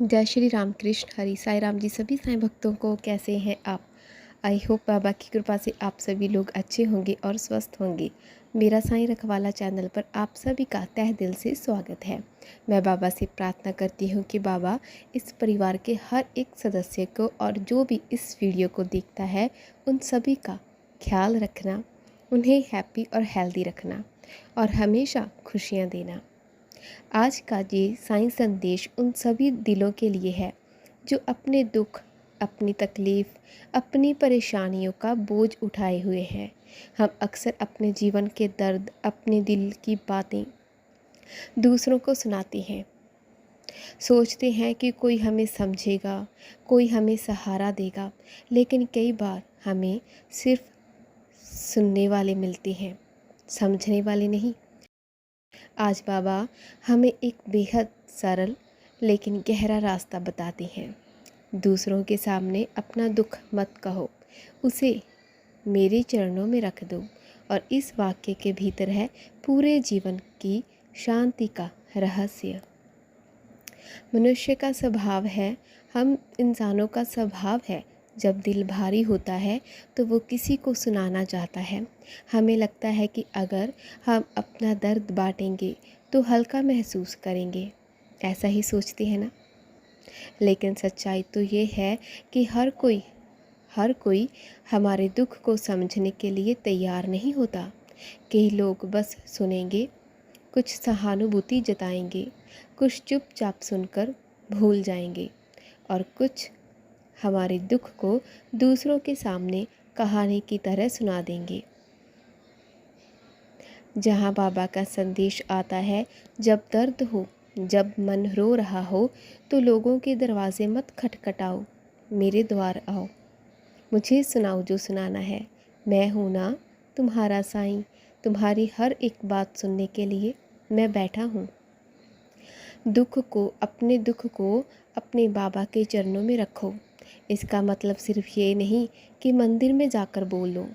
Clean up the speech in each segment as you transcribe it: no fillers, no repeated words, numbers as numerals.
जय श्री राम कृष्ण हरि साई राम जी। सभी साईं भक्तों को कैसे हैं आप। आई होप बाबा की कृपा से आप सभी लोग अच्छे होंगे और स्वस्थ होंगे। मेरा साईं रखवाला चैनल पर आप सभी का तहे दिल से स्वागत है। मैं बाबा से प्रार्थना करती हूँ कि बाबा इस परिवार के हर एक सदस्य को और जो भी इस वीडियो को देखता है उन सभी का ख्याल रखना, उन्हें हैप्पी और हेल्दी रखना और हमेशा खुशियाँ देना। आज का ये साईं संदेश उन सभी दिलों के लिए है जो अपने दुख, अपनी तकलीफ़, अपनी परेशानियों का बोझ उठाए हुए हैं। हम अक्सर अपने जीवन के दर्द, अपने दिल की बातें दूसरों को सुनाते हैं। सोचते हैं कि कोई हमें समझेगा, कोई हमें सहारा देगा, लेकिन कई बार हमें सिर्फ सुनने वाले मिलते हैं, समझने वाले नहीं। आज बाबा हमें एक बेहद सरल लेकिन गहरा रास्ता बताते हैं। दूसरों के सामने अपना दुख मत कहो, उसे मेरे चरणों में रख दो। और इस वाक्य के भीतर है पूरे जीवन की शांति का रहस्य। मनुष्य का स्वभाव है, हम इंसानों का स्वभाव है, जब दिल भारी होता है तो वो किसी को सुनाना चाहता है। हमें लगता है कि अगर हम अपना दर्द बांटेंगे तो हल्का महसूस करेंगे, ऐसा ही सोचते हैं ना। लेकिन सच्चाई तो ये है कि हर कोई हमारे दुख को समझने के लिए तैयार नहीं होता। कई लोग बस सुनेंगे, कुछ सहानुभूति जताएंगे, कुछ चुपचाप सुनकर भूल जाएंगे और कुछ हमारे दुख को दूसरों के सामने कहानी की तरह सुना देंगे। जहाँ बाबा का संदेश आता है, जब दर्द हो, जब मन रो रहा हो तो लोगों के दरवाजे मत खटखटाओ, मेरे द्वार आओ, मुझे सुनाओ जो सुनाना है। मैं हूँ ना तुम्हारा साईं, तुम्हारी हर एक बात सुनने के लिए मैं बैठा हूँ। दुख को अपने बाबा के चरणों में रखो। इसका मतलब सिर्फ ये नहीं कि मंदिर में जाकर बोलो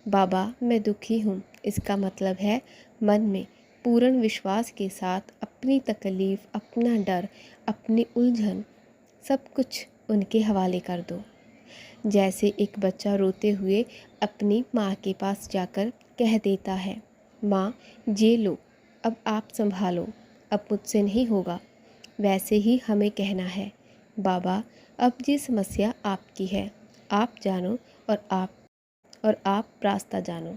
बाबा मैं दुखी हूँ। इसका मतलब है मन में पूर्ण विश्वास के साथ अपनी तकलीफ़, अपना डर, अपनी उलझन सब कुछ उनके हवाले कर दो। जैसे एक बच्चा रोते हुए अपनी माँ के पास जाकर कह देता है, माँ ये लो, अब आप संभालो, अब मुझसे नहीं होगा। वैसे ही हमें कहना है, बाबा अब ये समस्या आपकी है, आप जानो और आप रास्ता जानो।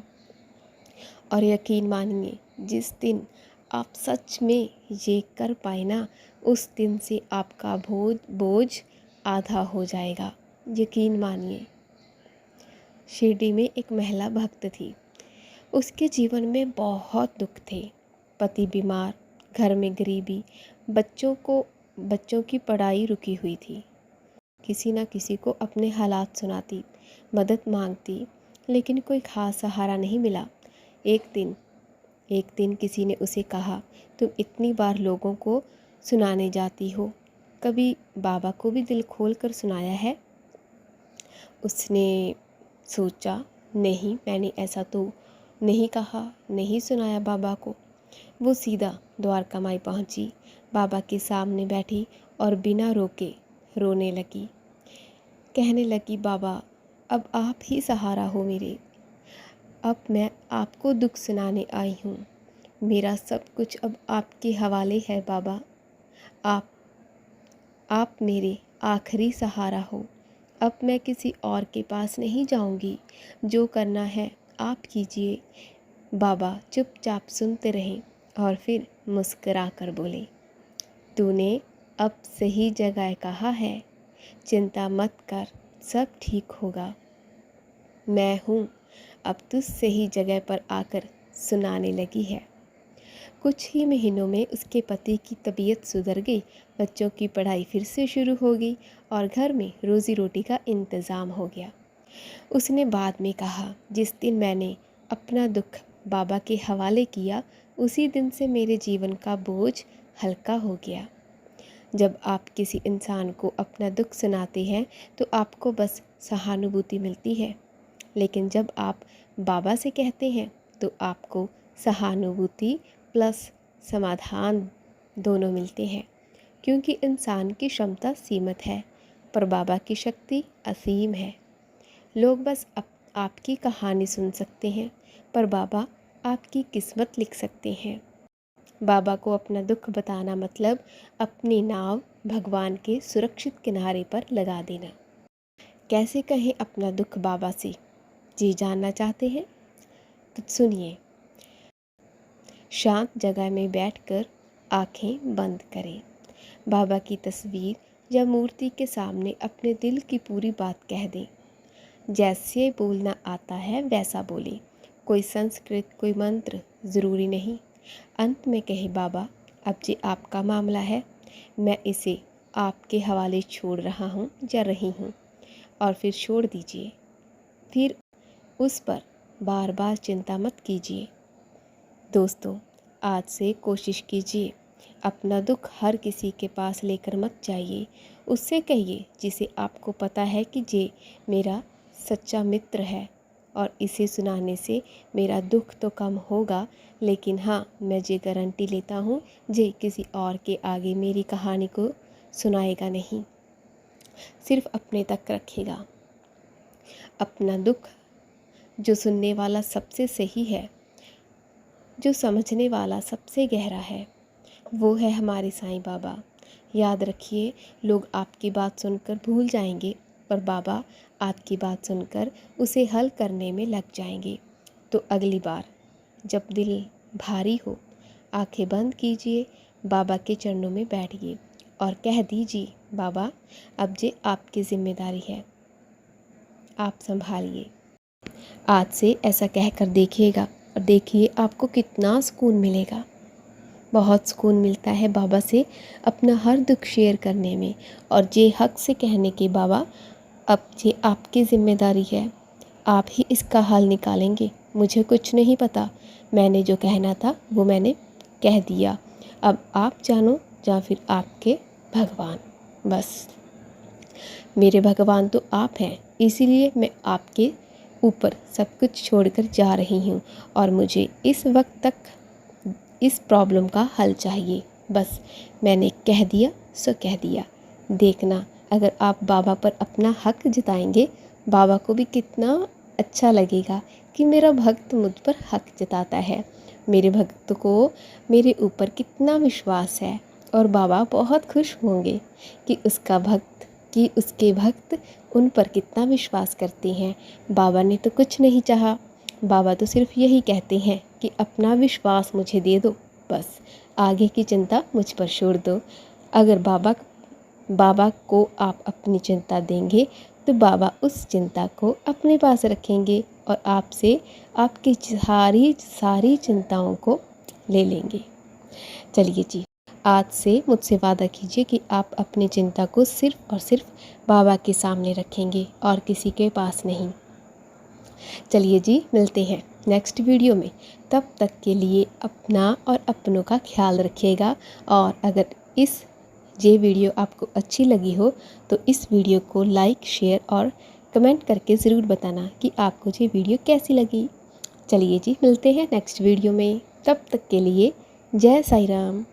और यकीन मानिए, जिस दिन आप सच में ये कर पाए ना, उस दिन से आपका बोझ आधा हो जाएगा। यकीन मानिए। शिरडी में एक महिला भक्त थी। उसके जीवन में बहुत दुख थे। पति बीमार, घर में गरीबी, बच्चों की पढ़ाई रुकी हुई थी। किसी न किसी को अपने हालात सुनाती, मदद मांगती, लेकिन कोई खास सहारा नहीं मिला। एक दिन किसी ने उसे कहा, तुम इतनी बार लोगों को सुनाने जाती हो, कभी बाबा को भी दिल खोल कर सुनाया है? उसने सोचा, नहीं, मैंने ऐसा तो नहीं कहा, नहीं सुनाया बाबा को। वो सीधा द्वारका माई पहुंची, बाबा के सामने बैठी और बिना रोके रोने लगी। कहने लगी, बाबा अब आप ही सहारा हो मेरे, अब मैं आपको दुख सुनाने आई हूँ। मेरा सब कुछ अब आपके हवाले है बाबा। आप मेरे आखिरी सहारा हो। अब मैं किसी और के पास नहीं जाऊंगी, जो करना है आप कीजिए। बाबा चुपचाप सुनते रहे और फिर मुस्करा कर बोले, तूने अब सही जगह कहा है, चिंता मत कर, सब ठीक होगा। मैं हूँ, अब तू सही जगह पर आकर सुनाने लगी है। कुछ ही महीनों में उसके पति की तबीयत सुधर गई, बच्चों की पढ़ाई फिर से शुरू हो गई और घर में रोज़ी रोटी का इंतज़ाम हो गया। उसने बाद में कहा, जिस दिन मैंने अपना दुख बाबा के हवाले किया, उसी दिन से मेरे जीवन का बोझ हल्का हो गया। जब आप किसी इंसान को अपना दुख सुनाते हैं तो आपको बस सहानुभूति मिलती है, लेकिन जब आप बाबा से कहते हैं तो आपको सहानुभूति प्लस समाधान दोनों मिलते हैं। क्योंकि इंसान की क्षमता सीमित है पर बाबा की शक्ति असीम है। लोग बस आपकी कहानी सुन सकते हैं पर बाबा आपकी किस्मत लिख सकते हैं। बाबा को अपना दुख बताना मतलब अपनी नाव भगवान के सुरक्षित किनारे पर लगा देना। कैसे कहें अपना दुख बाबा से? जी जानना चाहते हैं तो सुनिए। शांत जगह में बैठकर आंखें बंद करें। बाबा की तस्वीर या मूर्ति के सामने अपने दिल की पूरी बात कह दें। जैसे बोलना आता है वैसा बोले। कोई संस्कृत कोई मंत्र ज़रूरी नहीं। अंत में कहे बाबा अब जे आपका मामला है, मैं इसे आपके हवाले छोड़ रहा हूँ या रही हूँ। और फिर छोड़ दीजिए। फिर उस पर बार बार चिंता मत कीजिए। दोस्तों, आज से कोशिश कीजिए अपना दुख हर किसी के पास लेकर मत जाइए। उससे कहिए जिसे आपको पता है कि ये मेरा सच्चा मित्र है और इसे सुनाने से मेरा दुख तो कम होगा, लेकिन हाँ, मैं ये गारंटी लेता हूँ जे किसी और के आगे मेरी कहानी को सुनाएगा नहीं, सिर्फ अपने तक रखेगा। अपना दुख जो सुनने वाला सबसे सही है, जो समझने वाला सबसे गहरा है, वो है हमारे साईं बाबा। याद रखिए, लोग आपकी बात सुनकर भूल जाएंगे पर बाबा आपकी बात सुनकर उसे हल करने में लग जाएंगे। तो अगली बार जब दिल भारी हो, आंखें बंद कीजिए, बाबा के चरणों में बैठिए और कह दीजिए बाबा अब ये आपकी जिम्मेदारी है, आप संभालिए। आज से ऐसा कहकर देखिएगा और देखिए आपको कितना सुकून मिलेगा। बहुत सुकून मिलता है बाबा से अपना हर दुख शेयर करने में और ये हक से कहने के बाबा अब ये आपकी ज़िम्मेदारी है, आप ही इसका हल निकालेंगे। मुझे कुछ नहीं पता, मैंने जो कहना था वो मैंने कह दिया। अब आप जानो या फिर आपके भगवान। बस मेरे भगवान तो आप हैं, इसीलिए मैं आपके ऊपर सब कुछ छोड़कर जा रही हूँ और मुझे इस वक्त तक इस प्रॉब्लम का हल चाहिए। बस मैंने कह दिया सो कह दिया। देखना अगर आप बाबा पर अपना हक जताएंगे, बाबा को भी कितना अच्छा लगेगा कि मेरा भक्त मुझ पर हक जताता है। मेरे भक्त को मेरे ऊपर कितना विश्वास है और बाबा बहुत खुश होंगे कि उसके भक्त उन पर कितना विश्वास करते हैं। बाबा ने तो कुछ नहीं चाहा, बाबा तो सिर्फ यही कहते हैं कि अपना विश्वास मुझे दे दो, बस आगे की चिंता मुझ पर छोड़ दो। अगर बाबा को आप अपनी चिंता देंगे तो बाबा उस चिंता को अपने पास रखेंगे और आपसे आपकी सारी चिंताओं को ले लेंगे। चलिए जी, आज से मुझसे वादा कीजिए कि आप अपनी चिंता को सिर्फ और सिर्फ बाबा के सामने रखेंगे और किसी के पास नहीं। चलिए जी, मिलते हैं नेक्स्ट वीडियो में। तब तक के लिए अपना और अपनों का ख्याल रखिएगा। और अगर ये वीडियो आपको अच्छी लगी हो तो इस वीडियो को लाइक शेयर और कमेंट करके ज़रूर बताना कि आपको ये वीडियो कैसी लगी। चलिए जी, मिलते हैं नेक्स्ट वीडियो में। तब तक के लिए जय साईं राम।